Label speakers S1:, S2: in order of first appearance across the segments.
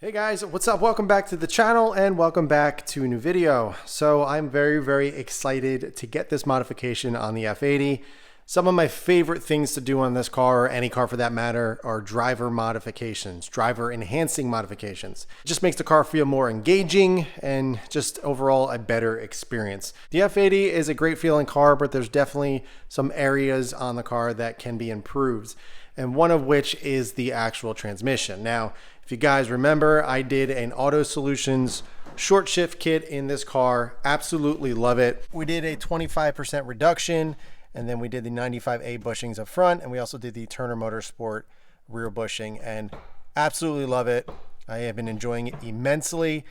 S1: Hey guys, what's up? Welcome back to the channel and welcome back to a new video. So I'm very excited to get this modification on the F80. Some of my favorite things to do on this car, or any car for that matter, are driver modifications, driver enhancing modifications. It just makes the car feel more engaging and just overall a better experience. The F80 is a great feeling car, but there's definitely some areas on the car that can be improved, and one of which is the actual transmission. Now, if you guys remember, I did an Auto Solutions short shift kit in this car. Absolutely love it. We did a 25% reduction, and then we did the 95A bushings up front, and we also did the Turner Motorsport rear bushing, and absolutely love it. I have been enjoying it immensely,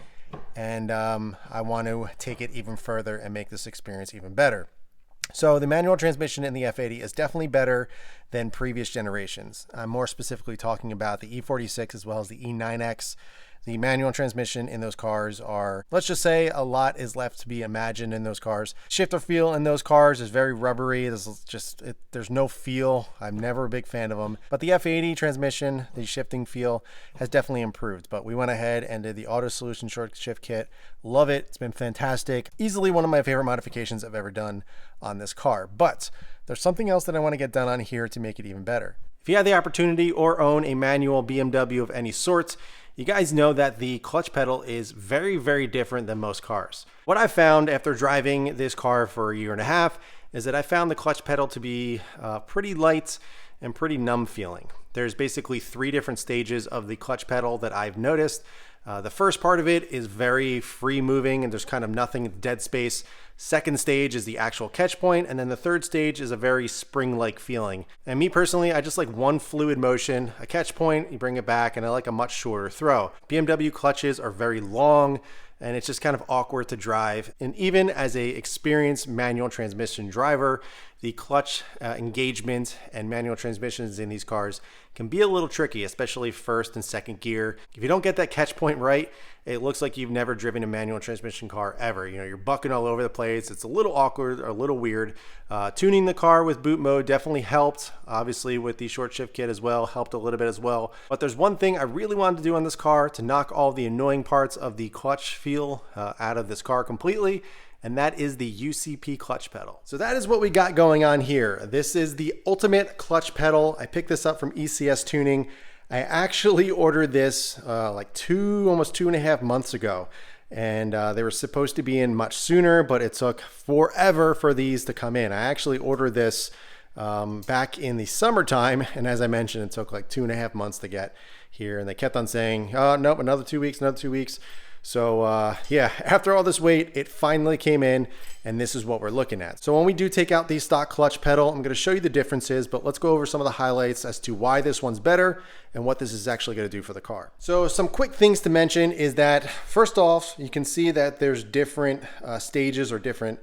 S1: and I want to take it even further and make this experience even better. So the manual transmission in the F80 is definitely better than previous generations. I'm more specifically talking about the E46 as well as the E9X. The manual transmission in those cars are, let's just say, a lot is left to be imagined in those cars. Shifter feel in those cars is very rubbery. There's no feel. I'm never a big fan of them. But the F80 transmission, the shifting feel, has definitely improved. But we went ahead and did the Auto Solution short shift kit. Love it. It's been fantastic. Easily one of my favorite modifications I've ever done on this car. But there's something else that I want to get done on here to make it even better. If you have the opportunity or own a manual BMW of any sort, you guys know that the clutch pedal is very different than most cars. What I found after driving this car for a year and a half is that I found the clutch pedal to be pretty light and pretty numb feeling. There's basically 3 different stages of the clutch pedal that I've noticed. The first part of it is very free moving and there's kind of nothing, dead space. Second stage is the actual catch point, and then the third stage is a very spring-like feeling. And me personally, I just like one fluid motion, a catch point, you bring it back, and I like a much shorter throw. BMW clutches are very long, and it's just kind of awkward to drive. And even as a experienced manual transmission driver, the clutch engagement and manual transmissions in these cars can be a little tricky, especially first and second gear. If you don't get that catch point right, it looks like you've never driven a manual transmission car ever. You know, you're bucking all over the place. It's a little awkward or a little weird. Tuning the car with boot mode definitely helped. Obviously with the short shift kit as well, helped a little bit as well. But there's one thing I really wanted to do on this car to knock all the annoying parts of the clutch feel out of this car completely, and that is the UCP clutch pedal. So that is what we got going on here. This is the ultimate clutch pedal. I picked this up from ECS Tuning. I actually ordered this like almost 2.5 months ago, and they were supposed to be in much sooner, but it took forever for these to come in. I actually ordered this back in the summertime, and as I mentioned, it took like 2.5 months to get here, and they kept on saying, oh, nope, another 2 weeks, another 2 weeks. So yeah, after all this wait, it finally came in, and this is what we're looking at. So when we do take out the stock clutch pedal, I'm going to show you the differences, but let's go over some of the highlights as to why this one's better and what this is actually going to do for the car. So some quick things to mention is that, first off, you can see that there's different stages or different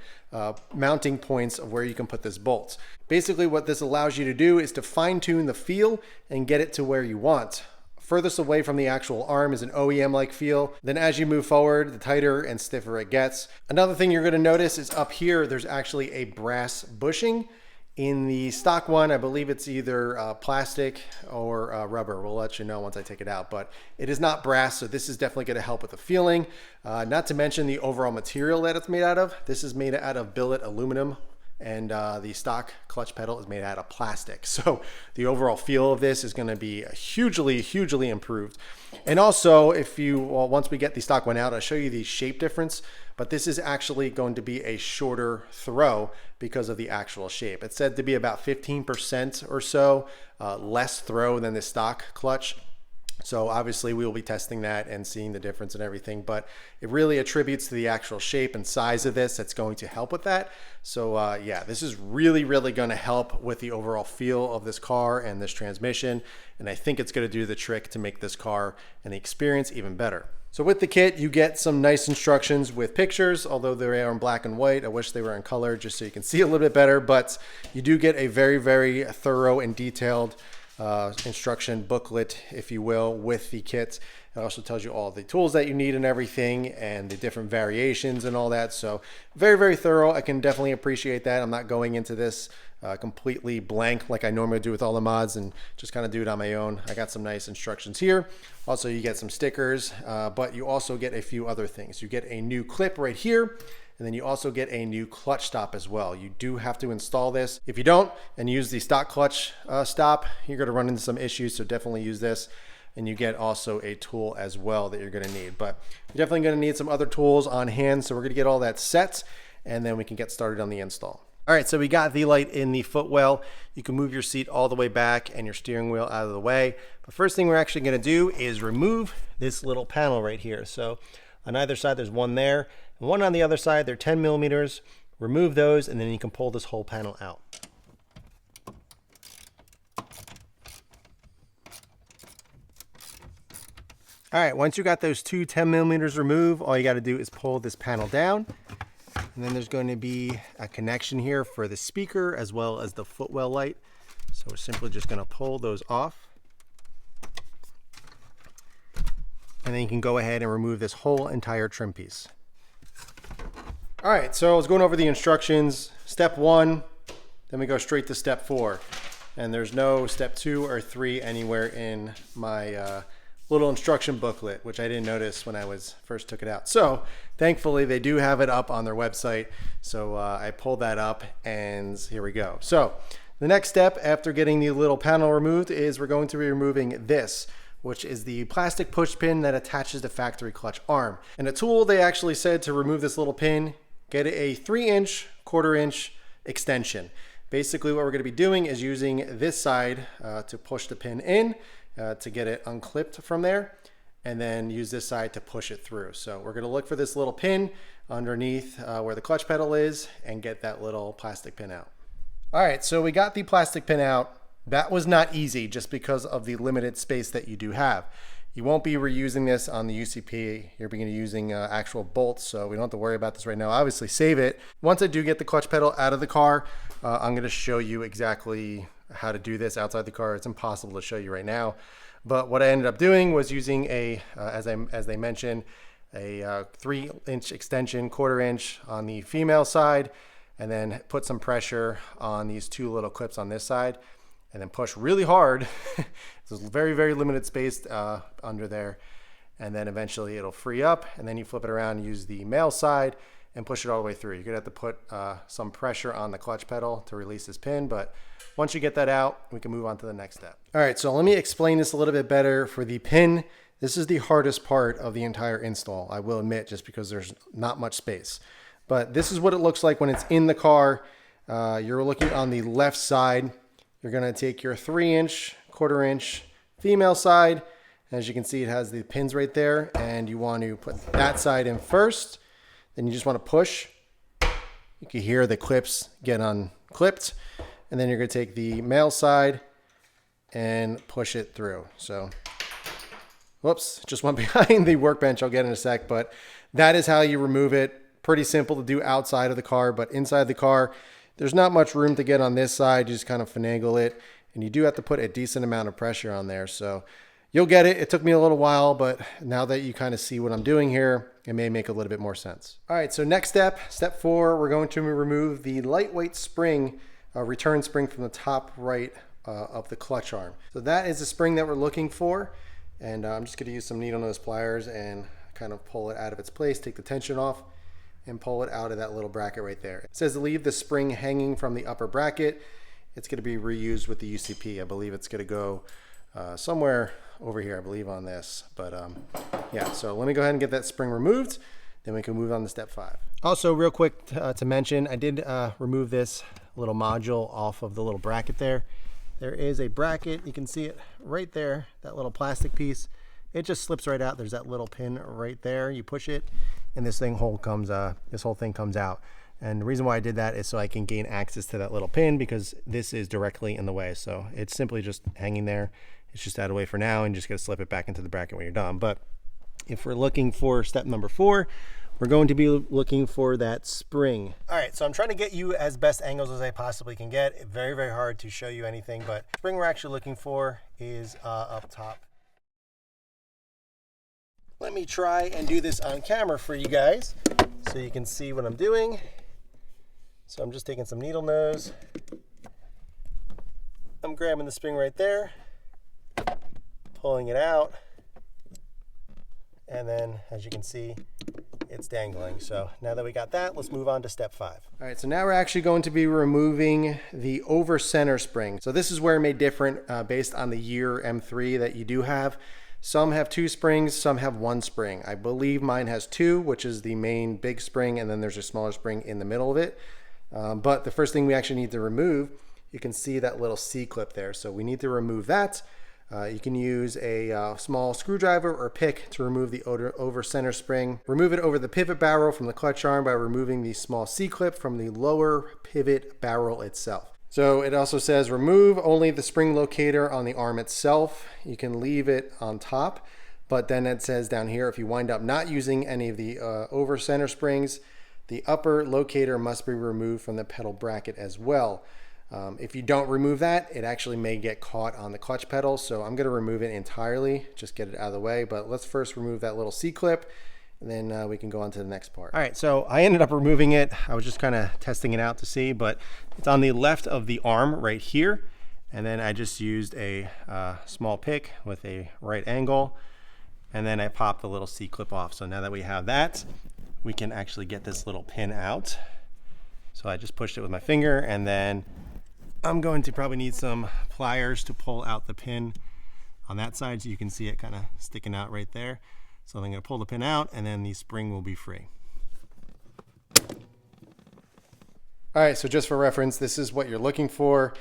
S1: mounting points of where you can put this bolt. Basically what this allows you to do is to fine tune the feel and get it to where you want. Furthest away from the actual arm is an OEM-like feel. Then as you move forward, the tighter and stiffer it gets. Another thing you're gonna notice is up here, there's actually a brass bushing. In the stock one, I believe it's either plastic or rubber. We'll let you know once I take it out, but it is not brass, so this is definitely gonna help with the feeling. Not to mention the overall material that it's made out of. This is made out of billet aluminum, and the stock clutch pedal is made out of plastic. So the overall feel of this is going to be hugely improved. And also, once we get the stock one out, I'll show you the shape difference, but this is actually going to be a shorter throw because of the actual shape. It's said to be about 15% or so less throw than the stock clutch. So obviously we will be testing that and seeing the difference and everything, but it really attributes to the actual shape and size of this that's going to help with that. So yeah, this is really going to help with the overall feel of this car and this transmission. And I think it's going to do the trick to make this car and the experience even better. So with the kit, you get some nice instructions with pictures, although they are in black and white. I wish they were in color just so you can see a little bit better, but you do get a very thorough and detailed instruction booklet, if you will, with the kit. It also tells you all the tools that you need and everything, and the different variations and all that. So very, very thorough. I can definitely appreciate that. I'm not going into this completely blank like I normally do with all the mods and just kind of do it on my own. I got some nice instructions here. Also, you get some stickers, but you also get a few other things. You get a new clip right here, and then you also get a new clutch stop as well. You do have to install this. If you don't and use the stock clutch stop, you're gonna run into some issues, so definitely use this. And you get also a tool as well that you're gonna need. But you're definitely gonna need some other tools on hand, so we're gonna get all that set, and then we can get started on the install. All right, so we got the light in the footwell. You can move your seat all the way back and your steering wheel out of the way. But first thing we're actually gonna do is remove this little panel right here. So on either side, there's one there, and one on the other side. They're 10 millimeters. Remove those, and then you can pull this whole panel out. All right, once you got those two 10 millimeters removed, all you gotta do is pull this panel down. And then there's going to be a connection here for the speaker as well as the footwell light. So we're simply just going to pull those off. And then you can go ahead and remove this whole entire trim piece. All right, so I was going over the instructions. Step 1, then we go straight to step 4. And there's no step 2 or 3 anywhere in my little instruction booklet, which I didn't notice when I first took it out. So thankfully they do have it up on their website. So I pulled that up, and here we go. So the next step after getting the little panel removed is we're going to be removing this, which is the plastic push pin that attaches the factory clutch arm. And the tool, they actually said to remove this little pin, get a 3-inch, 1/4-inch extension. Basically what we're gonna be doing is using this side to push the pin in, to get it unclipped from there, and then use this side to push it through. So we're gonna look for this little pin underneath where the clutch pedal is and get that little plastic pin out. All right, so we got the plastic pin out. That was not easy just because of the limited space that you do have. You won't be reusing this on the UCP. You're being using actual bolts, so we don't have to worry about this right now. Obviously save it. Once I do get the clutch pedal out of the car, I'm gonna show you exactly how to do this outside the car. It's impossible to show you right now. But what I ended up doing was using a, as they mentioned, a 3-inch extension, 1/4-inch on the female side, and then put some pressure on these two little clips on this side, and then push really hard. There's very, very limited space under there. And then eventually it'll free up, and then you flip it around and use the male side and push it all the way through. You're gonna have to put some pressure on the clutch pedal to release this pin, but once you get that out, we can move on to the next step. All right, so let me explain this a little bit better. For the pin, this is the hardest part of the entire install, I will admit, just because there's not much space. But this is what it looks like when it's in the car. You're looking on the left side. You're gonna take your 3-inch, 1/4-inch female side. As you can see, it has the pins right there, and you want to put that side in first. Then you just want to push. You can hear the clips get unclipped. And then you're going to take the male side and push it through. So, whoops, just went behind the workbench. I'll get in a sec, but that is how you remove it. Pretty simple to do outside of the car, but inside the car, there's not much room to get on this side. You just kind of finagle it, and you do have to put a decent amount of pressure on there. So you'll get it. It took me a little while, but now that you kind of see what I'm doing here, it may make a little bit more sense. All right, so next step, step 4, we're going to remove the lightweight spring, return spring from the top right of the clutch arm. So that is the spring that we're looking for. And I'm just gonna use some needle nose pliers and kind of pull it out of its place, take the tension off, and pull it out of that little bracket right there. It says to leave the spring hanging from the upper bracket. It's gonna be reused with the UCP. I believe it's gonna go somewhere over here, I believe on this. But yeah, so let me go ahead and get that spring removed. Then we can move on to step 5. Also, real quick to mention, I did remove this little module off of the little bracket there. There is a bracket, you can see it right there, that little plastic piece. It just slips right out. There's that little pin right there. You push it, and this whole thing comes out. And the reason why I did that is so I can gain access to that little pin, because this is directly in the way. So it's simply just hanging there. It's just out of the way for now, and you just gotta slip it back into the bracket when you're done. But if we're looking for step number 4, we're going to be looking for that spring. All right, so I'm trying to get you as best angles as I possibly can get. Very, very hard to show you anything, but the spring we're actually looking for is up top. let me try and do this on camera for you guys so you can see what I'm doing. So I'm just taking some needle nose. I'm grabbing the spring right there, pulling it out, and then as you can see, it's dangling. So now that we got that, let's move on to step 5. All right, so now we're actually going to be removing the over center spring. So this is where it may differ based on the year M3 that you do have. Some have 2 springs, some have 1 spring. I believe mine has 2, which is the main big spring, and then there's a smaller spring in the middle of it. But the first thing we actually need to remove, you can see that little C-clip there. So we need to remove that. You can use a small screwdriver or pick to remove the over center spring. Remove it over the pivot barrel from the clutch arm by removing the small C-clip from the lower pivot barrel itself. So it also says remove only the spring locator on the arm itself. You can leave it on top, but then it says down here, if you wind up not using any of the over center springs, the upper locator must be removed from the pedal bracket as well. If you don't remove that, it actually may get caught on the clutch pedal. So I'm going to remove it entirely, just get it out of the way. But let's first remove that little C-clip, and then we can go on to the next part. All right, so I ended up removing it. I was just kind of testing it out to see, but it's on the left of the arm right here. And then I just used a small pick with a right angle, and then I popped the little C-clip off. So now that we have that, we can actually get this little pin out. So I just pushed it with my finger, and then I'm going to probably need some pliers to pull out the pin on that side, so you can see it kind of sticking out right there. So I'm going to pull the pin out, and then the spring will be free. All right, so just for reference, this is what you're looking for.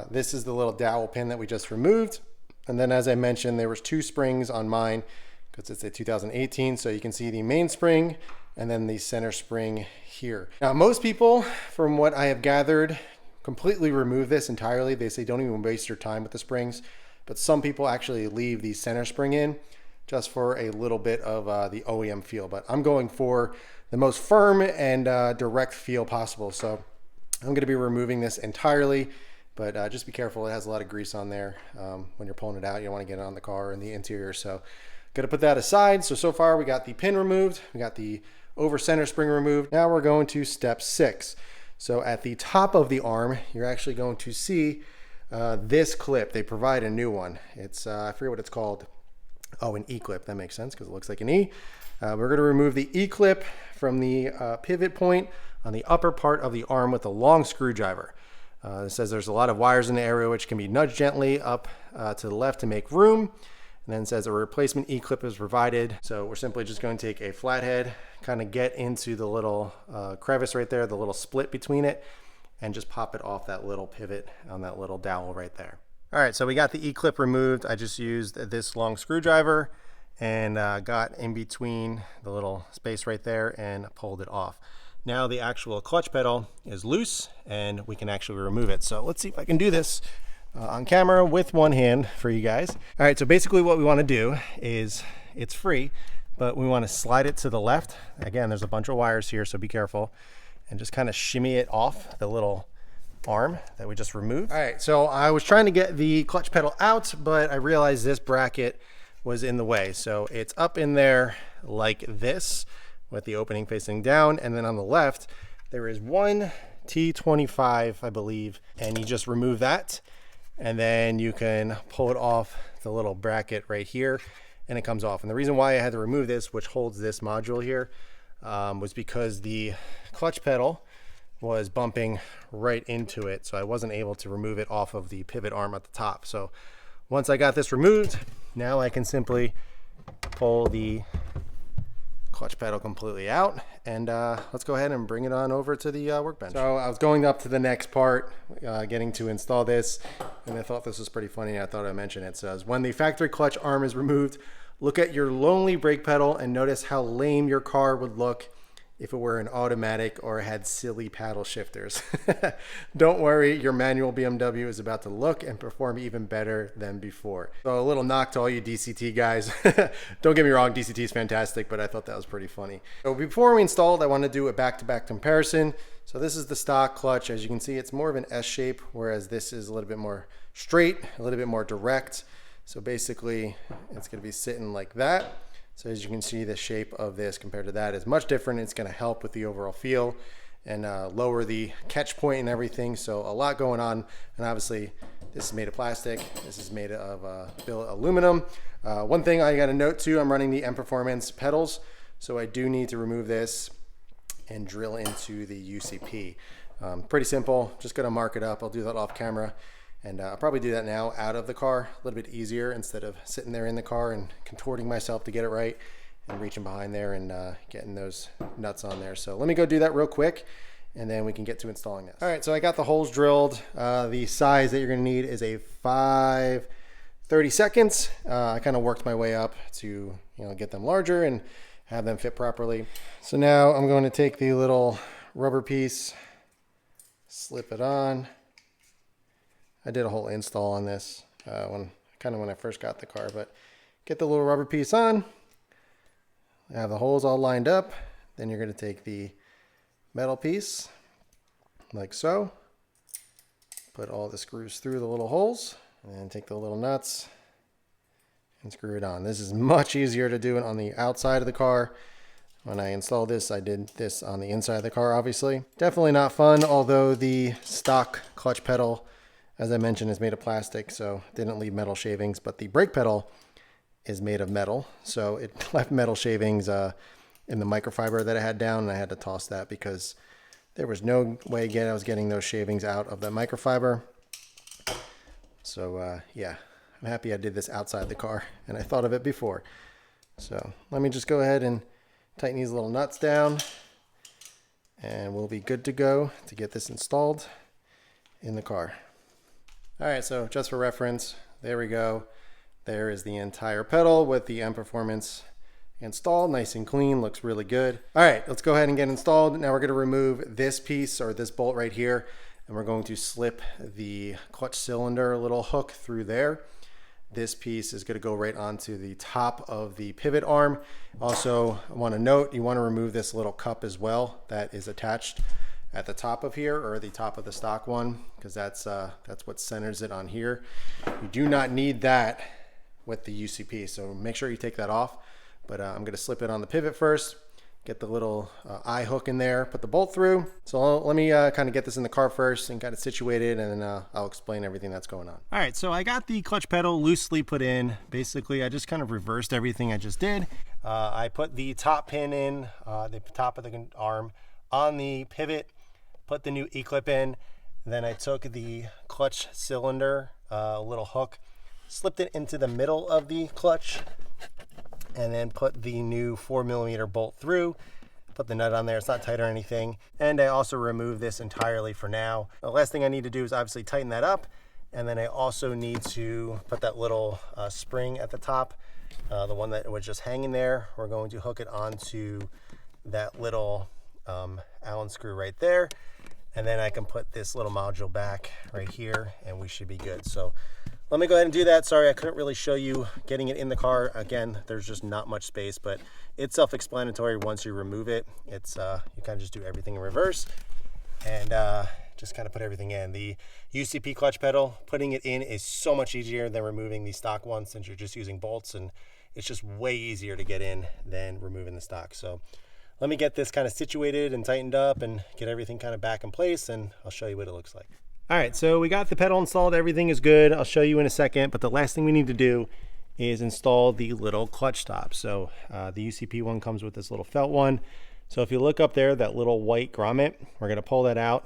S1: This is the little dowel pin that we just removed. And then as I mentioned, there was 2 springs on mine because it's a 2018. So you can see the main spring and then the center spring here. Now, most people, from what I have gathered, completely remove this entirely. They say don't even waste your time with the springs, but some people actually leave the center spring in just for a little bit of the OEM feel. But I'm going for the most firm and direct feel possible. So I'm going to be removing this entirely, but just be careful. It has a lot of grease on there. When you're pulling it out, you don't want to get it on the car and the interior. So going to put that aside. So far we got the pin removed. We got the over center spring removed. Now we're going to step 6. So at the top of the arm, you're actually going to see this clip. They provide a new one. It's, I forget what it's called. Oh, an E-clip. That makes sense because it looks like an E. We're going to remove the E-clip from the pivot point on the upper part of the arm with a long screwdriver. It says there's a lot of wires in the area which can be nudged gently up to the left to make room. And then it says a replacement E-clip is provided. So we're simply just going to take a flathead, kind of get into the little crevice right there, the little split between it, and just pop it off that little pivot on that little dowel right there. All right, so we got the E-clip removed. I just used this long screwdriver and got in between the little space right there and pulled it off. Now the actual clutch pedal is loose and we can actually remove it. So let's see if I can do this on camera with one hand for you guys. All right, so basically what we want to do is, it's free, but we want to slide it to the left. Again, there's a bunch of wires here, so be careful, and just kind of shimmy it off the little arm that we just removed. All right, so I was trying to get the clutch pedal out, but I realized this bracket was in the way. So it's up in there like this with the opening facing down, and then on the left there is one T25, I believe, and you just remove that, and then you can pull it off the little bracket right here, and it comes off. And the reason why I had to remove this, which holds this module here, was because the clutch pedal was bumping right into it, so I wasn't able to remove it off of the pivot arm at the top. So once I got this removed, now I can simply pull the clutch pedal completely out, and let's go ahead and bring it on over to the workbench. So I was going up to the next part, getting to install this, and I thought this was pretty funny. I thought I'd mention it. It says, when the factory clutch arm is removed, look at your lonely brake pedal and notice how lame your car would look if it were an automatic or had silly paddle shifters. Don't worry, your manual BMW is about to look and perform even better than before. So a little knock to all you DCT guys. Don't get me wrong, DCT is fantastic, but I thought that was pretty funny. So before we install it, I want to do a back-to-back comparison. So this is the stock clutch. As you can see, it's more of an S shape, whereas this is a little bit more straight, a little bit more direct. So basically, it's going to be sitting like that. So as you can see, the shape of this compared to that is much different. It's going to help with the overall feel and lower the catch point and everything. So a lot going on. And obviously this is made of plastic. This is made of billet aluminum. One thing I got to note too, I'm running the M Performance pedals. So I do need to remove this and drill into the UCP. Pretty simple, just gonna mark it up. I'll do that off camera. And I'll probably do that now out of the car, a little bit easier instead of sitting there in the car and contorting myself to get it right and reaching behind there and getting those nuts on there. So let me go do that real quick and then we can get to installing this. All right, so I got the holes drilled. The size that you're gonna need is a 5/32. I kind of worked my way up to get them larger and have them fit properly. So now I'm going to take the little rubber piece, slip it on. I did a whole install on this when I first got the car, but get the little rubber piece on. I have the holes all lined up. Then you're going to take the metal piece like so, put all the screws through the little holes, and then take the little nuts and screw it on. This is much easier to do it on the outside of the car. When I installed this, I did this on the inside of the car, obviously. Definitely not fun, although the stock clutch pedal, as I mentioned, is made of plastic, so it didn't leave metal shavings, but the brake pedal is made of metal, so it left metal shavings in the microfiber that I had down, and I had to toss that because there was no way I was getting those shavings out of the microfiber. So yeah, I'm happy I did this outside the car, and I thought of it before. So let me just go ahead and tighten these little nuts down, and we'll be good to go to get this installed in the car. All right, so just for reference, there we go. There is the entire pedal with the M Performance installed, nice and clean, looks really good. All right, let's go ahead and get installed. Now we're going to remove this piece or this bolt right here, and we're going to slip the clutch cylinder little hook through there. This piece is going to go right onto the top of the pivot arm. Also, I want to note, you want to remove this little cup as well that is attached at the top of here, or the top of the stock one, because that's what centers it on here. You do not need that with the UCP, so make sure you take that off. But I'm going to slip it on the pivot first, get the little eye hook in there, put the bolt through. So let me kind of get this in the car first and got it situated, and then I'll explain everything that's going on. All right, so I got the clutch pedal loosely put in. Basically, I just kind of reversed everything I just did. I put the top pin in, the top of the arm on the pivot, put the new E-clip in. Then I took the clutch cylinder little hook, slipped it into the middle of the clutch, and then put the new 4mm bolt through, put the nut on there. It's not tight or anything. And I also removed this entirely for now. The last thing I need to do is obviously tighten that up. And then I also need to put that little spring at the top, the one that was just hanging there. We're going to hook it onto that little Allen screw right there. And then I can put this little module back right here and we should be good. So let me go ahead and do that. Sorry, I couldn't really show you getting it in the car. Again, there's just not much space, but it's self-explanatory once you remove it. It's you kind of just do everything in reverse and just kind of put everything in. The UCP clutch pedal, putting it in is so much easier than removing the stock one, since you're just using bolts, and it's just way easier to get in than removing the stock. So let me get this kind of situated and tightened up and get everything kind of back in place, and I'll show you what it looks like. All right, so we got the pedal installed. Everything is good. I'll show you in a second, but the last thing we need to do is install the little clutch stop. So the UCP one comes with this little felt one. So if you look up there, that little white grommet, we're gonna pull that out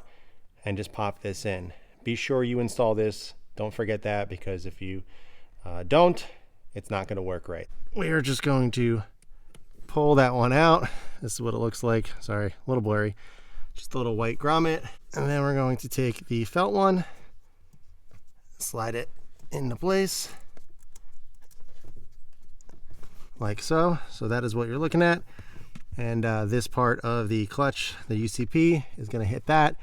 S1: and just pop this in. Be sure you install this. Don't forget that, because if you don't, it's not gonna work right. We are just going to pull that one out. This is what it looks like. Sorry, a little blurry. Just a little white grommet. And then we're going to take the felt one, slide it into place like so. So that is what you're looking at. And this part of the clutch, the UCP, is going to hit that.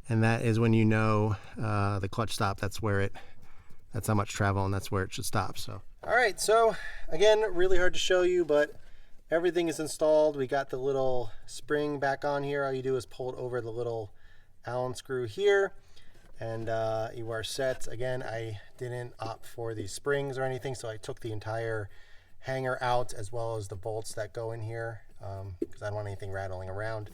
S1: And that is when you know the clutch stop. That's how much travel, and that's where it should stop. So, all right. So again, really hard to show you, but everything is installed. We got the little spring back on here. All you do is pull it over the little Allen screw here, and you are set. Again, I didn't opt for the springs or anything, so I took the entire hanger out, as well as the bolts that go in here, because I don't want anything rattling around.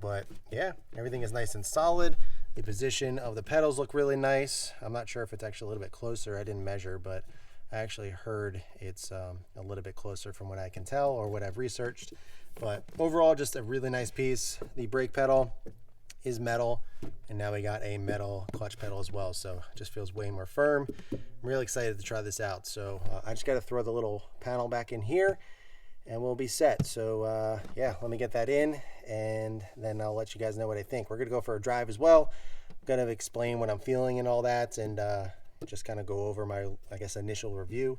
S1: But yeah, everything is nice and solid. The position of the pedals look really nice. I'm not sure if it's actually a little bit closer. I didn't measure, but I actually heard it's a little bit closer from what I can tell or what I've researched. But overall, just a really nice piece. The brake pedal is metal, and now we got a metal clutch pedal as well, so it just feels way more firm. I'm really excited to try this out. So I just got to throw the little panel back in here and we'll be set. So yeah, let me get that in, and then I'll let you guys know what I think. We're gonna go for a drive as well. I'm gonna explain what I'm feeling and all that, and just kind of go over my, I guess, initial review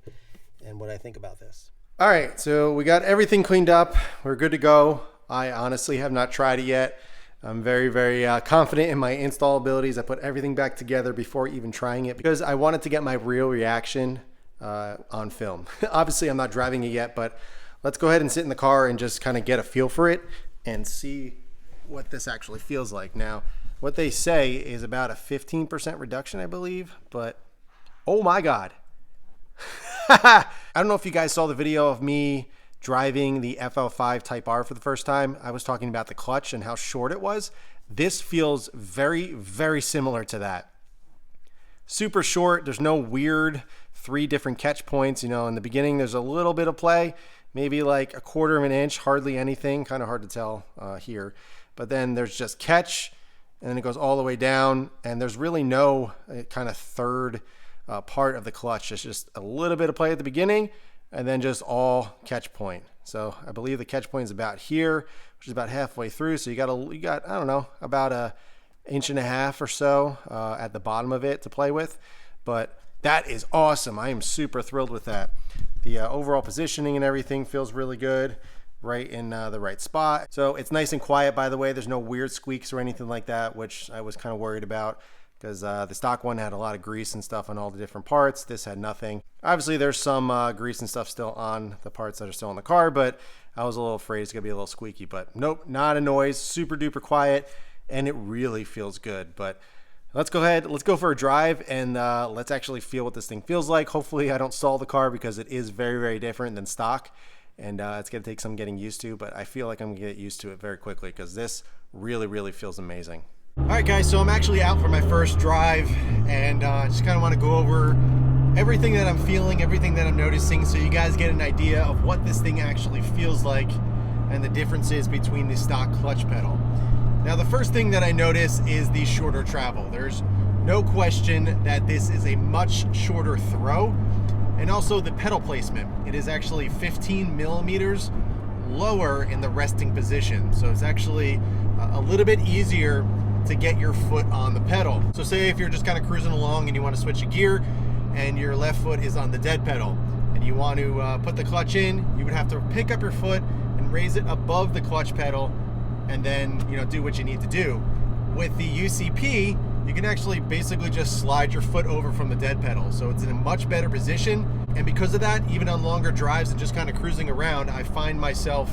S1: and what I think about this. All right, so we got everything cleaned up. We're good to go. I honestly have not tried it yet. I'm very, very confident in my install abilities. I put everything back together before even trying it because I wanted to get my real reaction on film. Obviously, I'm not driving it yet, but let's go ahead and sit in the car and just kind of get a feel for it and see what this actually feels like. Now, what they say is about a 15% reduction, I believe, but oh my God. I don't know if you guys saw the video of me driving the FL5 Type R for the first time. I was talking about the clutch and how short it was. This feels very, very similar to that. Super short. There's no weird 3 different catch points. You know, in the beginning, there's a little bit of play, maybe like 1/4 of an inch, hardly anything, kind of hard to tell here. But then there's just catch, and then it goes all the way down, and there's really no kind of third part of the clutch. It's just a little bit of play at the beginning, and then just all catch point. So I believe the catch point is about here, which is about halfway through. So you got I don't know, about 1.5 inches or so at the bottom of it to play with. But that is awesome. I am super thrilled with that. The overall positioning and everything feels really good, right in the right spot. So it's nice and quiet, by the way. There's no weird squeaks or anything like that, which I was kind of worried about, because the stock one had a lot of grease and stuff on all the different parts. This had nothing. Obviously, there's some grease and stuff still on the parts that are still in the car, but I was a little afraid it's gonna be a little squeaky. But nope, not a noise, super duper quiet, and it really feels good. But let's go ahead, let's go for a drive, and let's actually feel what this thing feels like. Hopefully I don't stall the car, because it is very, very different than stock, and it's gonna take some getting used to, but I feel like I'm gonna get used to it very quickly, because this really, really feels amazing. All right, guys, so I'm actually out for my first drive, and I just kind of want to go over everything that I'm feeling, everything that I'm noticing, so you guys get an idea of what this thing actually feels like and the differences between the stock clutch pedal. Now, the first thing that I notice is the shorter travel. There's no question that this is a much shorter throw, and also the pedal placement. It is actually 15 millimeters lower in the resting position, so it's actually a little bit easier to get your foot on the pedal. So say if you're just kind of cruising along and you want to switch a gear and your left foot is on the dead pedal and you want to put the clutch in, you would have to pick up your foot and raise it above the clutch pedal, and then, you know, do what you need to do. With the UCP, you can actually basically just slide your foot over from the dead pedal. So it's in a much better position. And because of that, even on longer drives and just kind of cruising around, I find myself,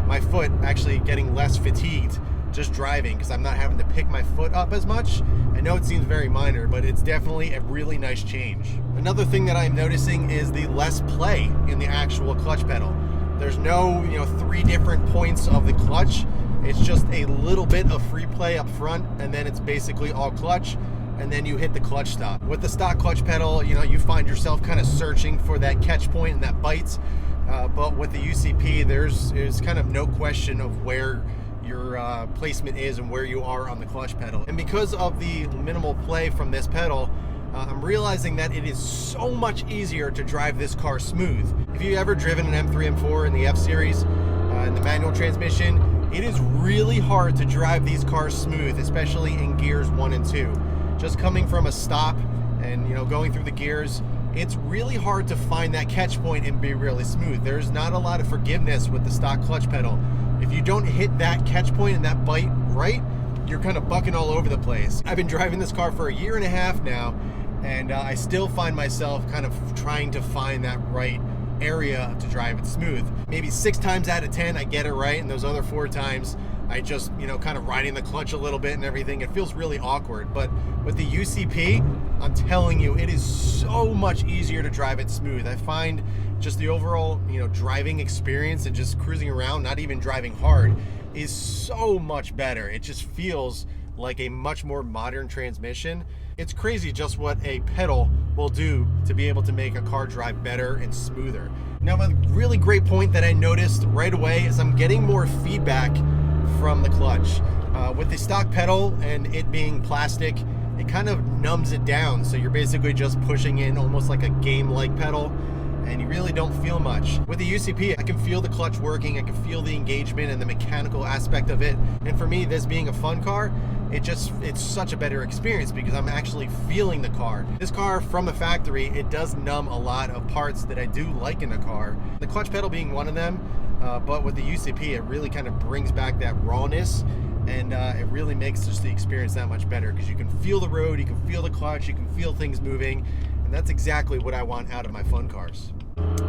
S1: my foot actually getting less fatigued just driving, because I'm not having to pick my foot up as much. I know it seems very minor, but it's definitely a really nice change. Another thing that I'm noticing is the less play in the actual clutch pedal. There's no, 3 different points of the clutch. It's just a little bit of free play up front, and then it's basically all clutch, and then you hit the clutch stop. With the stock clutch pedal, you find yourself kind of searching for that catch point and that bite. But with the UCP, there's kind of no question of where your placement is and where you are on the clutch pedal. And because of the minimal play from this pedal, I'm realizing that it is so much easier to drive this car smooth. If you've ever driven an M3, M4 in the F-Series, in the manual transmission, it is really hard to drive these cars smooth, especially in gears 1 and 2. Just coming from a stop and going through the gears, it's really hard to find that catch point and be really smooth. There's not a lot of forgiveness with the stock clutch pedal. If you don't hit that catch point and that bite right, you're kind of bucking all over the place. I've been driving this car for 1.5 years now, and I still find myself kind of trying to find that right area to drive it smooth. Maybe 6 times out of 10 I get it right, and those other 4 times I just, kind of riding the clutch a little bit and everything. It feels really awkward. But with the UCP, I'm telling you, it is so much easier to drive it smooth. I find just the overall, driving experience and just cruising around, not even driving hard, is so much better. It just feels like a much more modern transmission. It's crazy just what a pedal will do to be able to make a car drive better and smoother. Now, a really great point that I noticed right away is I'm getting more feedback from the clutch. With the stock pedal and it being plastic, it kind of numbs it down. So you're basically just pushing in almost like a game-like pedal, and you really don't feel much. With the UCP, I can feel the clutch working, I can feel the engagement and the mechanical aspect of it. And for me, this being a fun car, it's such a better experience because I'm actually feeling the car. This car from the factory, it does numb a lot of parts that I do like in a car. The clutch pedal being one of them, but with the UCP, it really kind of brings back that rawness, and it really makes just the experience that much better because you can feel the road, you can feel the clutch, you can feel things moving, and that's exactly what I want out of my fun cars.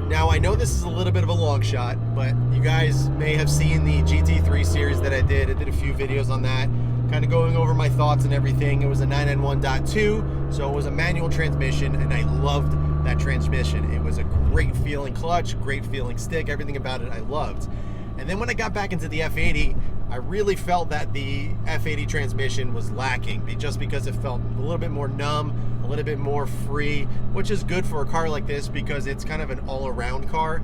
S1: Now, I know this is a little bit of a long shot, but you guys may have seen the GT3 series that I did. I did a few videos on that, kind of going over my thoughts and everything. It was a 9N1.2, so it was a manual transmission, and I loved that transmission. It was a great feeling clutch, great feeling stick, everything about it I loved. And then when I got back into the F80, I really felt that the F80 transmission was lacking, just because it felt a little bit more numb, a little bit more free, which is good for a car like this because it's kind of an all-around car.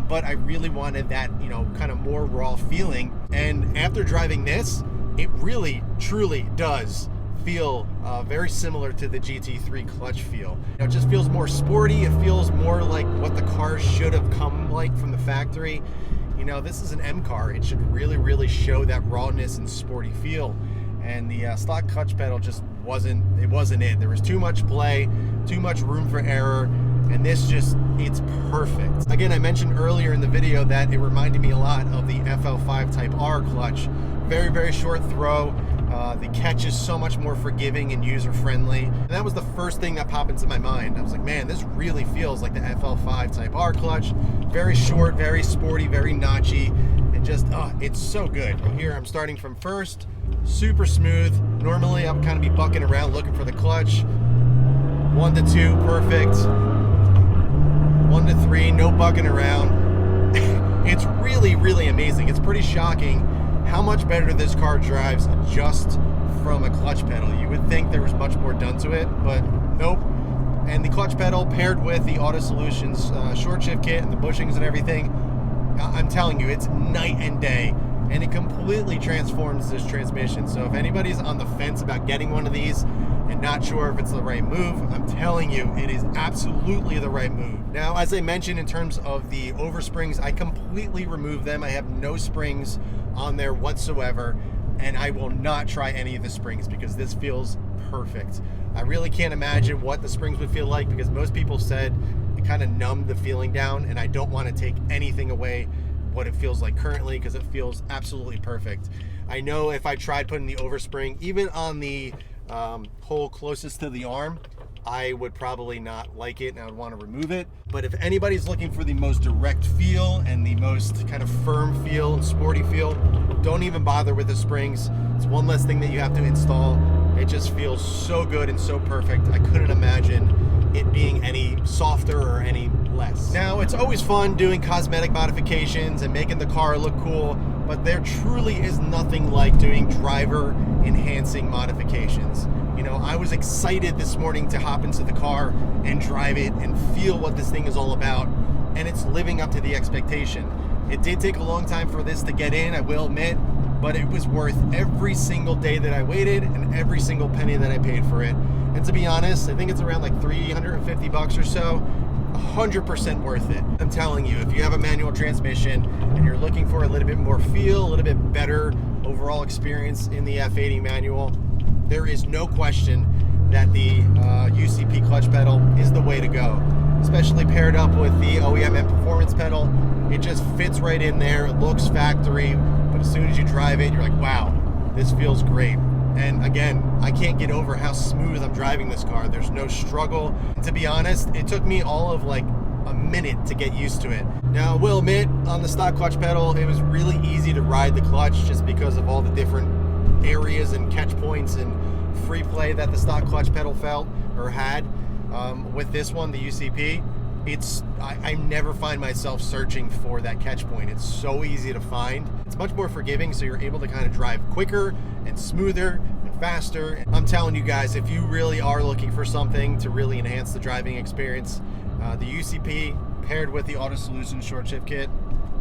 S1: But I really wanted that, kind of more raw feeling. And after driving this, it really, truly does feel very similar to the GT3 clutch feel. It just feels more sporty. It feels more like what the car should have come like from the factory. This is an M car. It should really, really show that rawness and sporty feel. And the stock clutch pedal just wasn't it. There was too much play, too much room for error, and this it's perfect. Again, I mentioned earlier in the video that it reminded me a lot of the FL5 Type R clutch. Very, very short throw. The catch is so much more forgiving and user-friendly. And that was the first thing that popped into my mind. I was like, man, this really feels like the FL5 Type R clutch. Very short, very sporty, very notchy, and just, it's so good. Here, I'm starting from first, super smooth. Normally, I'm kind of be bucking around looking for the clutch. 1 to 2, perfect. 1 to 3, no bucking around. It's really, really amazing. It's pretty shocking how much better this car drives just from a clutch pedal. You would think there was much more done to it, but nope. And the clutch pedal paired with the Auto Solutions short shift kit and the bushings and everything, I'm telling you, it's night and day, and it completely transforms this transmission. So if anybody's on the fence about getting one of these and not sure if it's the right move, I'm telling you, it is absolutely the right move. Now, as I mentioned, in terms of the oversprings, I completely removed them. I have no springs on there whatsoever, and I will not try any of the springs because this feels perfect. I really can't imagine what the springs would feel like because most people said it kind of numbed the feeling down, and I don't want to take anything away what it feels like currently because it feels absolutely perfect. I know if I tried putting the overspring even on the hole closest to the arm, I would probably not like it and I would want to remove it. But if anybody's looking for the most direct feel and the most kind of firm feel and sporty feel, don't even bother with the springs. It's one less thing that you have to install. It just feels so good and so perfect. I couldn't imagine it being any softer or any less. Now, it's always fun doing cosmetic modifications and making the car look cool, but there truly is nothing like doing driver enhancing modifications. I was excited this morning to hop into the car and drive it and feel what this thing is all about, and it's living up to the expectation. It did take a long time for this to get in, I will admit, but it was worth every single day that I waited and every single penny that I paid for it. And to be honest, I think it's around like 350 bucks or so. 100% worth it. I'm telling you, if you have a manual transmission and you're looking for a little bit more feel, a little bit better overall experience in the F80 manual, there is no question that the UCP clutch pedal is the way to go, especially paired up with the OEM and performance pedal. It just fits right in there. It looks factory, but as soon as you drive it, you're like, wow, this feels great. And again, I can't get over how smooth I'm driving this car. There's no struggle. And to be honest, it took me all of like a minute to get used to it. Now, I will admit, on the stock clutch pedal, it was really easy to ride the clutch just because of all the different areas and catch points and free play that the stock clutch pedal felt or had. With this one, the UCP, I never find myself searching for that catch point. It's so easy to find. It's much more forgiving, so you're able to kind of drive quicker and smoother and faster. I'm telling you guys, if you really are looking for something to really enhance the driving experience, the UCP paired with the Auto Solutions short shift kit,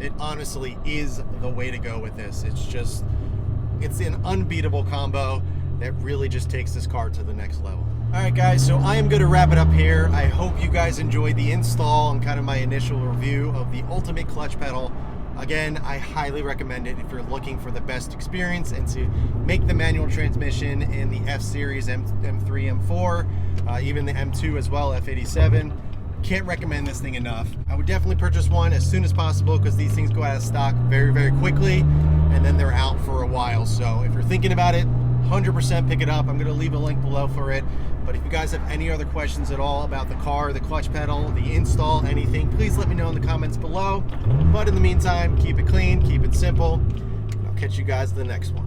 S1: it honestly is the way to go with this. It's an unbeatable combo that really just takes this car to the next level. All right, guys, so I am going to wrap it up here. I hope you guys enjoyed the install and kind of my initial review of the ultimate clutch pedal. Again, I highly recommend it if you're looking for the best experience and to make the manual transmission in the F-Series, M3, M4, even the M2 as well, F87. Can't recommend this thing enough. I would definitely purchase one as soon as possible because these things go out of stock very, very quickly, and then they're out for a while. So if you're thinking about it, 100% pick it up. I'm going to leave a link below for it. But if you guys have any other questions at all about the car, the clutch pedal, the install, anything, please let me know in the comments below. But in the meantime, keep it clean, keep it simple, and I'll catch you guys in the next one.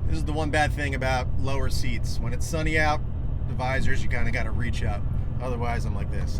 S1: This is the one bad thing about lower seats. When it's sunny out, the visors, you kind of got to reach up. Otherwise, I'm like this.